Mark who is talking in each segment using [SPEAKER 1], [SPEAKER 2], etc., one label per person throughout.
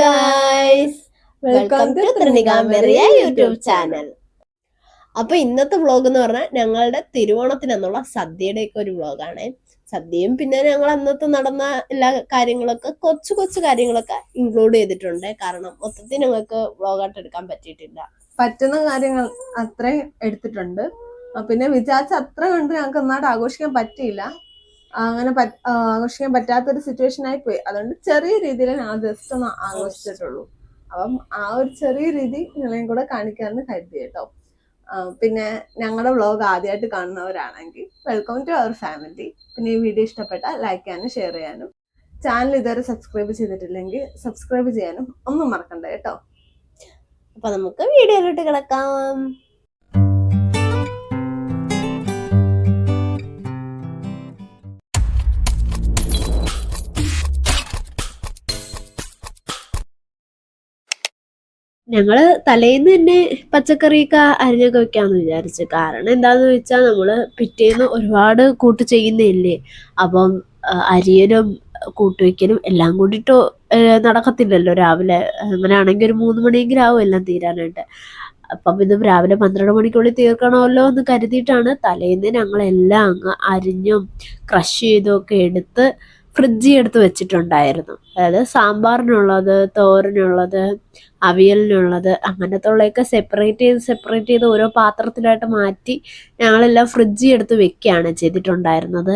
[SPEAKER 1] Guys, welcome to ത്രിനികാമെറിയ YouTube channel. അപ്പൊ ഇന്നത്തെ വ്ളോഗ് എന്ന് പറഞ്ഞാൽ ഞങ്ങളുടെ തിരുവോണത്തിനെന്നുള്ള സദ്യയുടെയൊക്കെ ഒരു വ്ളോഗാണ്. സദ്യയും പിന്നെ ഞങ്ങൾ അന്നത്തെ നടന്ന എല്ലാ കാര്യങ്ങളൊക്കെ കൊച്ചു കാര്യങ്ങളൊക്കെ ഇൻക്ലൂഡ് ചെയ്തിട്ടുണ്ട്. കാരണം മൊത്തത്തിൽ ഞങ്ങൾക്ക് വ്ളോഗായിട്ട് എടുക്കാൻ പറ്റിയിട്ടില്ല.
[SPEAKER 2] പറ്റുന്ന കാര്യങ്ങൾ അത്രയും എടുത്തിട്ടുണ്ട്. പിന്നെ വിചാരിച്ച അത്ര കണ്ട് ഞങ്ങൾക്ക് നന്നായിട്ട് ആഘോഷിക്കാൻ പറ്റിയില്ല. അങ്ങനെ ആഘോഷിക്കാൻ പറ്റാത്തൊരു സിറ്റുവേഷൻ ആയി പോയി. അതുകൊണ്ട് ചെറിയ രീതിയിൽ ഞാൻ ജസ്റ്റ് ഒന്ന് ആഘോഷിച്ചിട്ടുള്ളൂ. അപ്പം ആ ഒരു ചെറിയ രീതി നിങ്ങളെയും കൂടെ കാണിക്കാമെന്ന് കരുതി കേട്ടോ. പിന്നെ ഞങ്ങളുടെ വ്ളോഗ് ആദ്യമായിട്ട് കാണുന്നവരാണെങ്കിൽ വെൽക്കം ടു അവർ ഫാമിലി. പിന്നെ ഈ വീഡിയോ ഇഷ്ടപ്പെട്ടാൽ ലൈക്ക് ചെയ്യാനും ഷെയർ ചെയ്യാനും, ചാനൽ ഇതുവരെ സബ്സ്ക്രൈബ് ചെയ്തിട്ടില്ലെങ്കിൽ സബ്സ്ക്രൈബ് ചെയ്യാനും ഒന്നും മറക്കണ്ട കേട്ടോ.
[SPEAKER 1] അപ്പൊ നമുക്ക് വീഡിയോയിലോട്ട് കിടക്കാം. ഞങ്ങള് തലേന്ന് തന്നെ പച്ചക്കറിയൊക്കെ അരിഞ്ഞൊക്കെ വെക്കാന്ന് വിചാരിച്ചു. കാരണം എന്താന്ന് വെച്ചാൽ നമ്മള് പിറ്റേന്ന് ഒരുപാട് കൂട്ട് ചെയ്യുന്നില്ലേ. അപ്പം അരിയലും കൂട്ടുവെക്കലും എല്ലാം കൂടിയിട്ട് നടക്കത്തില്ലല്ലോ രാവിലെ. അങ്ങനെയാണെങ്കിൽ ഒരു 3 മണിയെങ്കിലും ആവും എല്ലാം തീരാനായിട്ട്. അപ്പം ഇത് രാവിലെ 12 മണിക്കുള്ളിൽ തീർക്കണമല്ലോ എന്ന് കരുതിയിട്ടാണ് തലേന്ന് ഞങ്ങളെല്ലാം അങ്ങ് അരിഞ്ഞും ക്രഷ് ചെയ്തും ഒക്കെ എടുത്ത് ഫ്രിഡ്ജിൽ എടുത്ത് വെച്ചിട്ടുണ്ടായിരുന്നു. അതായത് സാമ്പാറിനുള്ളത്, തോരനുള്ളത്, അവിയലിനുള്ളത്, അങ്ങനത്തെ ഉള്ളതൊക്കെ സെപ്പറേറ്റ് ചെയ്ത് ഓരോ പാത്രത്തിലായിട്ട് മാറ്റി ഞങ്ങളെല്ലാം ഫ്രിഡ്ജിൽ എടുത്ത് വെക്കുകയാണ് ചെയ്തിട്ടുണ്ടായിരുന്നത്.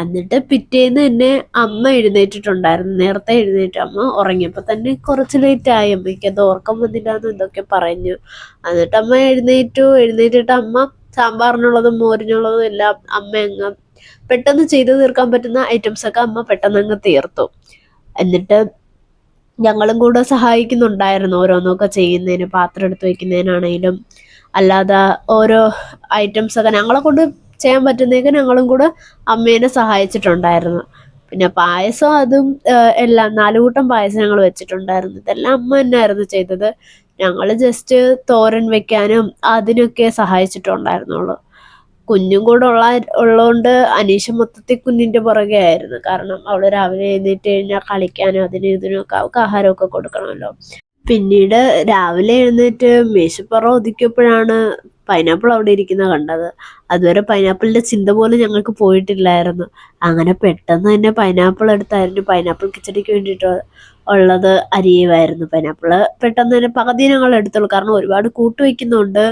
[SPEAKER 1] എന്നിട്ട് പിറ്റേന്ന് തന്നെ അമ്മ എഴുന്നേറ്റിട്ടുണ്ടായിരുന്നു. നേരത്തെ എഴുന്നേറ്റ് അമ്മ ഉറങ്ങിയപ്പോൾ തന്നെ കുറച്ച് ലേറ്റായി. അമ്മയ്ക്ക് അത് ഓർക്കം വന്നില്ല എന്ന് എന്തൊക്കെ പറഞ്ഞു. എന്നിട്ട് അമ്മ എഴുന്നേറ്റിട്ട് അമ്മ സാമ്പാറിനുള്ളതും മോരിനുള്ളതും എല്ലാം അമ്മ അങ്ങ് പെട്ടെന്ന് ചെയ്തു തീർക്കാൻ പറ്റുന്ന ഐറ്റംസൊക്കെ അമ്മ പെട്ടെന്ന് അങ്ങ് തീർത്തു. എന്നിട്ട് ഞങ്ങളും കൂടെ സഹായിക്കുന്നുണ്ടായിരുന്നു ഓരോന്നൊക്കെ ചെയ്യുന്നതിന്. പാത്രം എടുത്ത് വെക്കുന്നതിനാണേലും അല്ലാതെ ഓരോ ഐറ്റംസൊക്കെ ഞങ്ങളെ കൊണ്ട് ചെയ്യാൻ പറ്റുന്നതൊക്കെ ഞങ്ങളും കൂടെ അമ്മേനെ സഹായിച്ചിട്ടുണ്ടായിരുന്നു. പിന്നെ പായസം അതും എല്ലാം 4 കൂട്ടം പായസം ഞങ്ങൾ വെച്ചിട്ടുണ്ടായിരുന്നു. ഇതെല്ലാം അമ്മ തന്നെയായിരുന്നു ചെയ്തത്. ഞങ്ങൾ ജസ്റ്റ് തോരൻ വെക്കാനും അതിനൊക്കെ സഹായിച്ചിട്ടുണ്ടായിരുന്നുള്ളൂ. കുഞ്ഞും കൂടെ ഉള്ളതുകൊണ്ട് അനീഷ മൊത്തത്തിൽ കുഞ്ഞിൻ്റെ പുറകെ ആയിരുന്നു. കാരണം അവള് രാവിലെ എഴുന്നേറ്റ് കഴിഞ്ഞാൽ കളിക്കാനും അതിനും ഇതിനൊക്കെ അവൾക്ക് ആഹാരമൊക്കെ കൊടുക്കണമല്ലോ. പിന്നീട് രാവിലെ എഴുന്നേറ്റ് മേശപ്പുറം ഒതുക്കിയപ്പോഴാണ് പൈനാപ്പിൾ അവിടെ ഇരിക്കുന്നത് കണ്ടത്. അതുവരെ പൈനാപ്പിളിൻ്റെ ചിന്ത പോലും ഞങ്ങൾക്ക് പോയിട്ടില്ലായിരുന്നു. അങ്ങനെ പെട്ടെന്ന് തന്നെ പൈനാപ്പിൾ എടുത്തായിരുന്നു പൈനാപ്പിൾ കിച്ചടിക്ക് വേണ്ടിയിട്ട് ഉള്ളത് അരിയുമായിരുന്നു. പൈനാപ്പിൾ പെട്ടെന്ന് തന്നെ പകുതി ഞങ്ങൾ എടുത്തുള്ളൂ. കാരണം ഒരുപാട് കൂട്ട് വയ്ക്കുന്നുണ്ട്,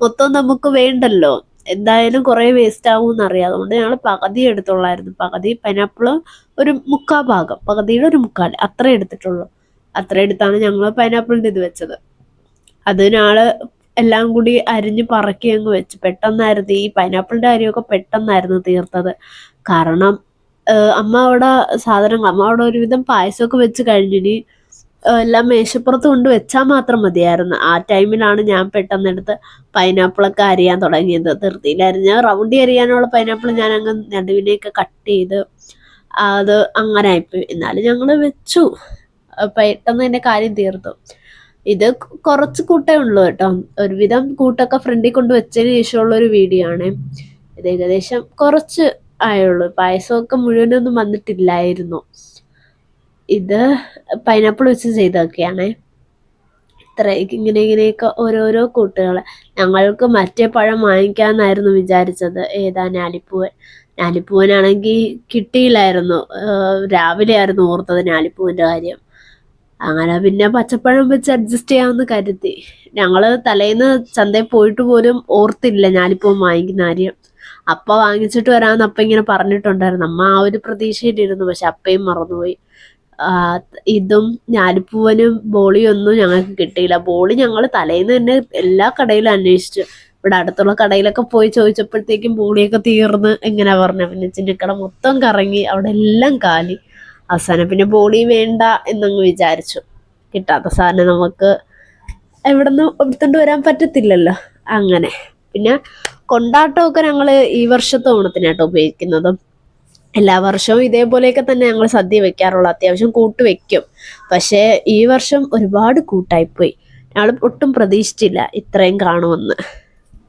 [SPEAKER 1] മൊത്തം നമുക്ക് വേണ്ടല്ലോ. എന്തായാലും കുറേ വേസ്റ്റ് ആവും എന്നറിയാം. അതുകൊണ്ട് ഞങ്ങൾ പകുതി എടുത്തുള്ളായിരുന്നു. പകുതി പൈനാപ്പിൾ ഒരു 1/4 ഭാഗം, പകുതിയുടെ ഒരു 1/4 അത്ര എടുത്തിട്ടുള്ളൂ. അത്ര എടുത്താണ് ഞങ്ങൾ പൈനാപ്പിളിൻ്റെ ഇത് വെച്ചത്. അതിനാള് എല്ലാം കൂടി അരിഞ്ഞ് പറക്കി അങ്ങ് വെച്ച്. പെട്ടെന്നായിരുന്നു ഈ പൈനാപ്പിളിൻ്റെ അരിയൊക്കെ പെട്ടെന്നായിരുന്നു തീർത്തത്. കാരണം അമ്മ അവിടെ ഒരുവിധം പായസമൊക്കെ വെച്ച് കഴിഞ്ഞിനി എല്ലാം മേശപ്പുറത്ത് കൊണ്ട് വെച്ചാൽ മാത്രം മതിയായിരുന്നു. ആ ടൈമിലാണ് ഞാൻ പെട്ടെന്നെടുത്ത് പൈനാപ്പിളൊക്കെ അരിയാൻ തുടങ്ങിയത്. ധൃതിയിൽ അരിഞ്ഞ റൗണ്ടി അരിയാനുള്ള പൈനാപ്പിൾ ഞാൻ അങ്ങ് നടുവിനെയൊക്കെ കട്ട് ചെയ്ത് അത് അങ്ങനെ ആയിപ്പോയി. എന്നാലും ഞങ്ങൾ വെച്ചു, പെട്ടെന്ന് തന്നെ കാര്യം തീർത്തു. ഇത് കുറച്ച് കൂട്ടേ ഉള്ളൂ കേട്ടോ. ഒരുവിധം കൂട്ടൊക്കെ ഫ്രണ്ടിൽ കൊണ്ട് വെച്ചതിന് ശേഷമുള്ളൊരു വീഡിയോ ആണ് ഇത്. ഏകദേശം കുറച്ച് ആയുള്ളൂ. പായസമൊക്കെ മുഴുവനൊന്നും വന്നിട്ടില്ലായിരുന്നു. ഇത് പൈനാപ്പിൾ വെച്ച് ചെയ്തൊക്കെയാണ്. ഇങ്ങനെയൊക്കെ ഓരോരോ കൂട്ടുകൾ. ഞങ്ങൾക്ക് മറ്റേ പഴം വാങ്ങിക്കാമെന്നായിരുന്നു വിചാരിച്ചത്. ഏതാ, ഞാലിപ്പൂവനാണെങ്കിൽ കിട്ടിയില്ലായിരുന്നു. രാവിലെ ആയിരുന്നു ഓർത്തത് ഞാലിപ്പൂവിൻ്റെ കാര്യം. അങ്ങനെ പിന്നെ പച്ചപ്പഴം വെച്ച് അഡ്ജസ്റ്റ് ചെയ്യാമെന്ന് കരുതി. ഞങ്ങൾ തലേന്ന് ചന്തയിൽ പോയിട്ട് പോലും ഓർത്തില്ല ഞാലിപ്പൂവൻ വാങ്ങിക്കുന്ന കാര്യം. അപ്പ വാങ്ങിച്ചിട്ട് വരാമെന്ന് അപ്പ ഇങ്ങനെ പറഞ്ഞിട്ടുണ്ടായിരുന്നു. അമ്മ ആ ഒരു പ്രതീക്ഷയിലിരുന്നു. പക്ഷെ അപ്പയും മറന്നുപോയി. ഇതും ഞാലിപ്പൂവനും ബോളിയും ഒന്നും ഞങ്ങൾക്ക് കിട്ടിയില്ല. ബോളി ഞങ്ങൾ തലേന്ന് തന്നെ എല്ലാ കടയിലും അന്വേഷിച്ചു. ഇവിടെ അടുത്തുള്ള കടയിലൊക്കെ പോയി ചോദിച്ചപ്പോഴത്തേക്കും ബോളിയൊക്കെ തീർന്ന് എങ്ങനെയാ പറഞ്ഞത്. പിന്നെ ചിന്നിക്കട മൊത്തം കറങ്ങി, അവിടെ എല്ലാം കാലി. അവസാനം പിന്നെ ബോളി വേണ്ട എന്നങ്ങ് വിചാരിച്ചു. കിട്ടാത്ത സാധനം നമുക്ക് എവിടെ നിന്ന് എടുത്തുകൊണ്ട് വരാൻ പറ്റത്തില്ലല്ലോ. അങ്ങനെ പിന്നെ കൊണ്ടാട്ടമൊക്കെ ഞങ്ങൾ ഈ വർഷത്തെ ഓണത്തിനാട്ടോ ഉപയോഗിക്കുന്നത്. എല്ലാ വർഷവും ഇതേപോലെയൊക്കെ തന്നെ ഞങ്ങൾ സദ്യ വെക്കാറുള്ളൂ. അത്യാവശ്യം കൂട്ട് വെക്കും. പക്ഷേ ഈ വർഷം ഒരുപാട് കൂട്ടായിപ്പോയി. ഞങ്ങൾ ഒട്ടും പ്രതീക്ഷിച്ചില്ല ഇത്രയും കാണുമെന്ന്.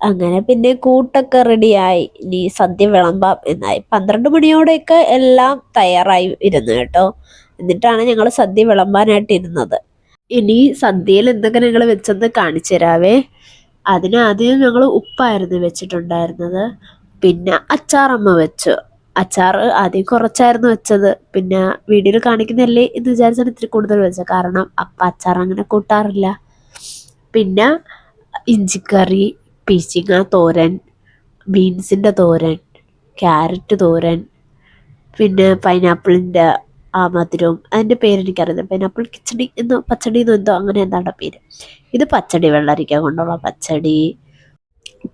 [SPEAKER 1] അങ്ങനെ പിന്നെ കൂട്ടൊക്കെ റെഡിയായി. ഇനി സദ്യ വിളമ്പാം എന്നായി. 12 മണിയോടെയൊക്കെ എല്ലാം തയ്യാറായി ഇരുന്നു കേട്ടോ. എന്നിട്ടാണ് ഞങ്ങൾ സദ്യ വിളമ്പാനായിട്ട് ഇരുന്നത്. ഇനി സദ്യയിൽ എന്തൊക്കെ ഞങ്ങൾ വെച്ചെന്ന് കാണിച്ചു തരാവേ. അതിനാദ്യം ഞങ്ങൾ ഉപ്പായിരുന്നു വെച്ചിട്ടുണ്ടായിരുന്നത്. പിന്നെ അച്ചാറമ്മ വെച്ചു. അച്ചാറ് ആദ്യം കുറച്ചായിരുന്നു വെച്ചത്. പിന്നെ വീഡിയോയിൽ കാണിക്കുന്നതല്ലേ എന്ന് വിചാരിച്ചാണ് ഇത്തിരി കൂടുതൽ വെച്ചത്. കാരണം അപ്പ അച്ചാർ അങ്ങനെ കൂട്ടാറില്ല. പിന്നെ ഇഞ്ചിക്കറി, പീച്ചിങ്ങ തോരൻ, ബീൻസിൻ്റെ തോരൻ, ക്യാരറ്റ് തോരൻ, പിന്നെ പൈനാപ്പിളിൻ്റെ ആ മധുരവും, അതിൻ്റെ പേരെനിക്കറിയില്ല. പൈനാപ്പിൾ കിച്ചടി എന്നോ പച്ചടി എന്നോ എന്തോ അങ്ങനെ എന്താണ് പേര്. ഇത് പച്ചടി, വെള്ളരിക്ക കൊണ്ടുള്ള പച്ചടി.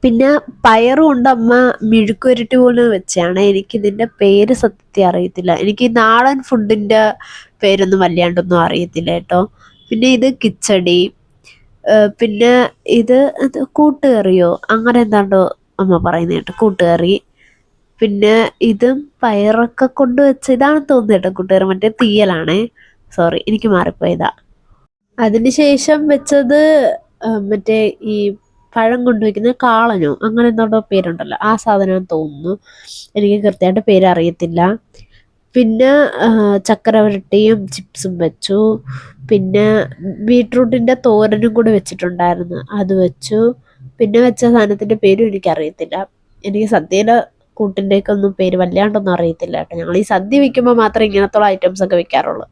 [SPEAKER 1] പിന്നെ പയറും കൊണ്ട് അമ്മ മെഴുക്കുവരട്ടി പോലെ വെച്ചാണ്. എനിക്കിതിൻ്റെ പേര് സത്യത്തിൽ അറിയത്തില്ല. എനിക്ക് ഈ നാടൻ ഫുഡിൻ്റെ പേരൊന്നും വല്ലാണ്ടൊന്നും അറിയത്തില്ല കേട്ടോ. പിന്നെ ഇത് കിച്ചടി, പിന്നെ ഇത് കൂട്ടുകറിയോ അങ്ങനെ എന്താണ്ടോ അമ്മ പറയുന്നത് കേട്ടോ, കൂട്ടുകറി. പിന്നെ ഇതും പയറൊക്കെ കൊണ്ട് വെച്ച ഇതാണ് തോന്നുന്നു കേട്ടോ കൂട്ടുകറി, മറ്റേ തീയലാണേ, സോറി എനിക്ക് മാറിപ്പോയതാ. അതിനുശേഷം വെച്ചത് മറ്റേ ഈ പഴം കൊണ്ടുവയ്ക്കുന്ന കാളനോ അങ്ങനെ എന്താണ്ടോ പേരുണ്ടല്ലോ, ആ സാധനം തോന്നുന്നു, എനിക്ക് കൃത്യമായിട്ട് പേര് അറിയത്തില്ല. പിന്നെ ചക്കര വരട്ടിയും ചിപ്സും വെച്ചു. പിന്നെ ബീട്രൂട്ടിൻ്റെ തോരനും കൂടെ വെച്ചിട്ടുണ്ടായിരുന്നു, അത് വെച്ചു. പിന്നെ വെച്ച സാധനത്തിൻ്റെ പേരും എനിക്കറിയത്തില്ല. എനിക്ക് സദ്യയുടെ കൂട്ടിൻ്റെയൊക്കെ പേര് വല്ലാണ്ടൊന്നും അറിയത്തില്ല കേട്ടോ. ഞങ്ങൾ ഈ സദ്യ വെക്കുമ്പോൾ മാത്രമേ ഇങ്ങനത്തുള്ള ഐറ്റംസ് ഒക്കെ വെക്കാറുള്ളൂ.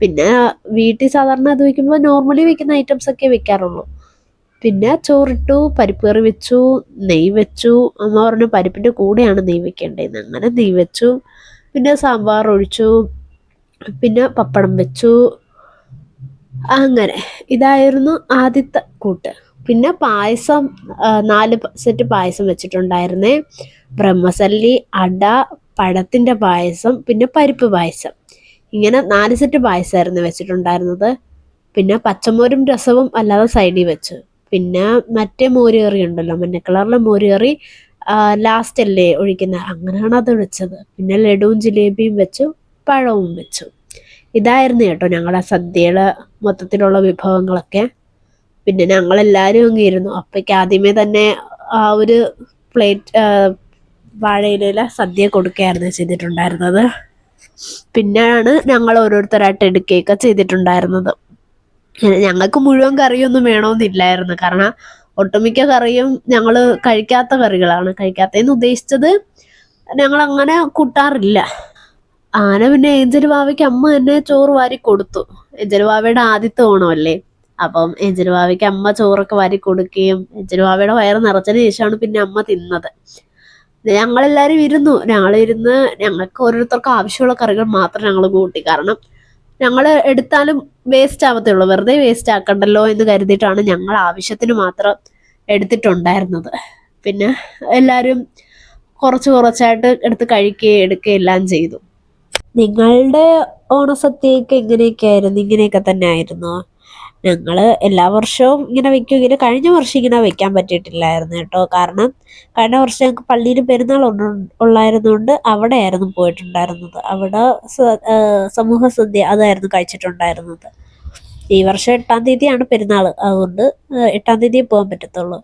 [SPEAKER 1] പിന്നെ വീട്ടിൽ സാധാരണ അത് വെക്കുമ്പോൾ നോർമലി വെക്കുന്ന ഐറ്റംസ് ഒക്കെ വെക്കാറുള്ളൂ. പിന്നെ ചോറിട്ടു, പരിപ്പ് കറി വെച്ചു, നെയ്യ് വെച്ചു. അമ്മ പറഞ്ഞു പരിപ്പിൻ്റെ കൂടെയാണ് നെയ്യ് വെക്കേണ്ടതെന്ന്, അങ്ങനെ നെയ്യ് വെച്ചു. പിന്നെ സാമ്പാർ ഒഴിച്ചു, പിന്നെ പപ്പടം വെച്ചു. അങ്ങനെ ഇതായിരുന്നു ആദ്യത്തെ കൂട്ട്. പിന്നെ പായസം 4 സെറ്റ് പായസം വെച്ചിട്ടുണ്ടായിരുന്നേ. ബ്രഹ്മസല്ലി, അട, പഴത്തിൻ്റെ പായസം, പിന്നെ പരിപ്പ് പായസം. ഇങ്ങനെ 4 സെറ്റ് പായസമായിരുന്നു വെച്ചിട്ടുണ്ടായിരുന്നത്. പിന്നെ പച്ചമോരും രസവും അല്ലാതെ സൈഡിൽ വെച്ചു. പിന്നെ മറ്റേ മോരുകറി ഉണ്ടല്ലോ, മഞ്ഞ കളറിലെ മോരുകറി ലാസ്റ്റ് അല്ലേ ഒഴിക്കുന്നത്, അങ്ങനെയാണ് അത് വെച്ചത്. പിന്നെ ലഡുവും ജിലേബിയും വെച്ചു, പഴവും വെച്ചു. ഇതായിരുന്നു കേട്ടോ ഞങ്ങളുടെ സദ്യയുടെ മൊത്തത്തിലുള്ള വിഭവങ്ങളൊക്കെ. പിന്നെ ഞങ്ങളെല്ലാവരും അങ്ങ് ഇരുന്നു. അപ്പോഴേക്ക് ആദ്യമേ തന്നെ ആ ഒരു പ്ലേറ്റ് വാഴയില സദ്യ കൊടുക്കുകയായിരുന്നു ചെയ്തിട്ടുണ്ടായിരുന്നത്. പിന്നെയാണ് ഞങ്ങൾ ഓരോരുത്തരായിട്ട് എടുക്കുകയൊക്കെ ചെയ്തിട്ടുണ്ടായിരുന്നത്. ഞങ്ങൾക്ക് മുഴുവൻ കറിയൊന്നും വേണമെന്നില്ലായിരുന്നു, കാരണം ഒട്ടുമിക്ക കറിയും ഞങ്ങൾ കഴിക്കാത്ത കറികളാണ്. കഴിക്കാത്തതെന്ന് ഉദ്ദേശിച്ചത് ഞങ്ങൾ അങ്ങനെ കൂട്ടാറില്ല. അങ്ങനെ പിന്നെ ഏഞ്ചൽ വാവയ്ക്ക് അമ്മ തന്നെ ചോറ് വാരി കൊടുത്തു. ഏഞ്ചൽ വാവയുടെ ആദ്യത്തെ ഓണമല്ലേ, അപ്പം ഏഞ്ചൽ വാവയ്ക്ക് അമ്മ ചോറൊക്കെ വാരി കൊടുക്കുകയും ഏഞ്ചൽ വാവയുടെ വയറ് നിറച്ചതിന് ശേഷമാണ് പിന്നെ അമ്മ തിന്നത്. ഞങ്ങളെല്ലാവരും ഇരുന്നു. ഞങ്ങളിരുന്ന് ഞങ്ങൾക്ക് ഓരോരുത്തർക്ക് ആവശ്യമുള്ള കറികൾ മാത്രം ഞങ്ങൾ കൂട്ടി. കാരണം ഞങ്ങൾ എടുത്താലും വേസ്റ്റ് ആവത്തേ ഉള്ളൂ, വെറുതെ വേസ്റ്റ് ആക്കണ്ടല്ലോ എന്ന് കരുതിയിട്ടാണ് ഞങ്ങൾ ആവശ്യത്തിന് മാത്രം എടുത്തിട്ടുണ്ടായിരുന്നത്. പിന്നെ എല്ലാവരും കുറച്ച് കുറച്ചായിട്ട് എടുത്ത് കഴിക്കുകയും എടുക്കുകയും എല്ലാം ചെയ്തു. നിങ്ങളുടെ ഓണസദ്യയൊക്കെ എങ്ങനെയൊക്കെ ആയിരുന്നു? ഇങ്ങനെയൊക്കെ തന്നെ ആയിരുന്നോ? ഞങ്ങൾ എല്ലാ വർഷവും ഇങ്ങനെ വെക്കുമെങ്കിലും കഴിഞ്ഞ വർഷം ഇങ്ങനെ വെക്കാൻ പറ്റിയിട്ടില്ലായിരുന്നു കേട്ടോ. കാരണം കഴിഞ്ഞ വർഷം ഞങ്ങൾക്ക് പള്ളിയിൽ പെരുന്നാൾ ഉള്ളായിരുന്നുകൊണ്ട് അവിടെയായിരുന്നു പോയിട്ടുണ്ടായിരുന്നത്. അവിടെ സമൂഹ സദ്യ അതായിരുന്നു കഴിച്ചിട്ടുണ്ടായിരുന്നത്. ഈ വർഷം 8-ാം തീയതിയാണ് പെരുന്നാൾ, അതുകൊണ്ട് 8-ാം തീയതിയെ പോകാൻ പറ്റത്തുള്ളൂ.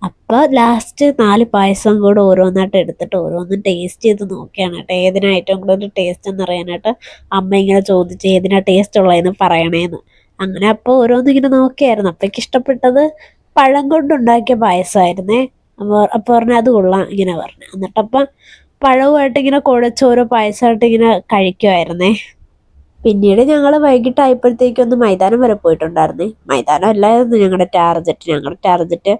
[SPEAKER 1] അപ്പോൾ ലാസ്റ്റ് 4 പായസം കൂടെ ഓരോന്നായിട്ട് എടുത്തിട്ട് ഓരോന്നും ടേസ്റ്റ് ചെയ്ത് നോക്കിയാണ് കേട്ടോ, ഏതിനാ ഏറ്റവും കൂടുതൽ ടേസ്റ്റ് എന്ന് അറിയാനായിട്ട് അമ്മ ഇങ്ങനെ ചോദിച്ച് ഏതിനാ ടേസ്റ്റ് ഉള്ളതെന്ന് പറയണേന്ന്. അങ്ങനെ അപ്പോൾ ഓരോന്നിങ്ങനെ നോക്കിയായിരുന്നു. അപ്പോഴേക്ക് ഇഷ്ടപ്പെട്ടത് പഴം കൊണ്ടുണ്ടാക്കിയ പായസമായിരുന്നേ. അപ്പോൾ പറഞ്ഞു അത് കൊള്ളാം ഇങ്ങനെ പറഞ്ഞു. എന്നിട്ടപ്പം പഴവുമായിട്ട് ഇങ്ങനെ കുഴച്ച് ഓരോ പായസമായിട്ട് ഇങ്ങനെ കഴിക്കുമായിരുന്നേ. പിന്നീട് ഞങ്ങൾ വൈകിട്ടായപ്പോഴത്തേക്കൊന്ന് മൈതാനം വരെ പോയിട്ടുണ്ടായിരുന്നേ. മൈതാനം അല്ലായിരുന്നു ഞങ്ങളുടെ ടാർജറ്റ്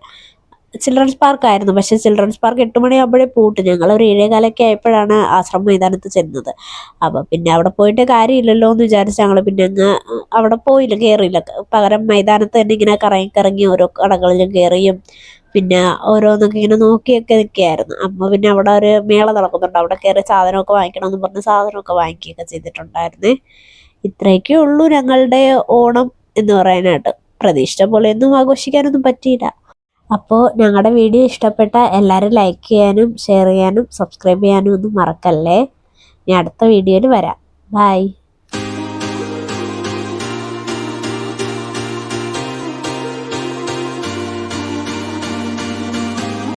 [SPEAKER 1] ചിൽഡ്രൻസ് പാർക്കായിരുന്നു. പക്ഷേ ചിൽഡ്രൻസ് പാർക്ക് 8 മണിയാകുമ്പോഴേ പൂട്ടും. ഞങ്ങളൊരു 7:15 ആയപ്പോഴാണ് ആശ്രമ മൈതാനത്ത് ചെന്നത്. അപ്പോൾ പിന്നെ അവിടെ പോയിട്ട് കാര്യമില്ലല്ലോ എന്ന് വിചാരിച്ച് ഞങ്ങൾ പിന്നെ അങ്ങ് അവിടെ പോയില്ല, കയറിയില്ല. പകരം മൈതാനത്ത് തന്നെ ഇങ്ങനെ കറങ്ങി ഓരോ കടകളിലും കയറിയും പിന്നെ ഓരോന്നൊക്കെ ഇങ്ങനെ നോക്കിയൊക്കെ നിൽക്കുകയായിരുന്നു. അമ്മ പിന്നെ അവിടെ ഒരു മേള നടക്കുന്നുണ്ട്, അവിടെ കയറി സാധനമൊക്കെ വാങ്ങിക്കണമെന്ന് പറഞ്ഞ് സാധനമൊക്കെ വാങ്ങിക്കുകയൊക്കെ ചെയ്തിട്ടുണ്ടായിരുന്നേ. ഇത്രയൊക്കെ ഉള്ളൂ ഞങ്ങളുടെ ഓണം എന്ന് പറയാനായിട്ട്. പ്രതീക്ഷിച്ച പോലെയൊന്നും ആഘോഷിക്കാനൊന്നും പറ്റിയില്ല. അപ്പോൾ ഞങ്ങളുടെ വീഡിയോ ഇഷ്ടപ്പെട്ട എല്ലാവരും ലൈക്ക് ചെയ്യാനും ഷെയർ ചെയ്യാനും സബ്സ്ക്രൈബ് ചെയ്യാനും ഒന്നും മറക്കല്ലേ. ഇനി അടുത്ത വീഡിയോയിൽ വരാം. ബൈ.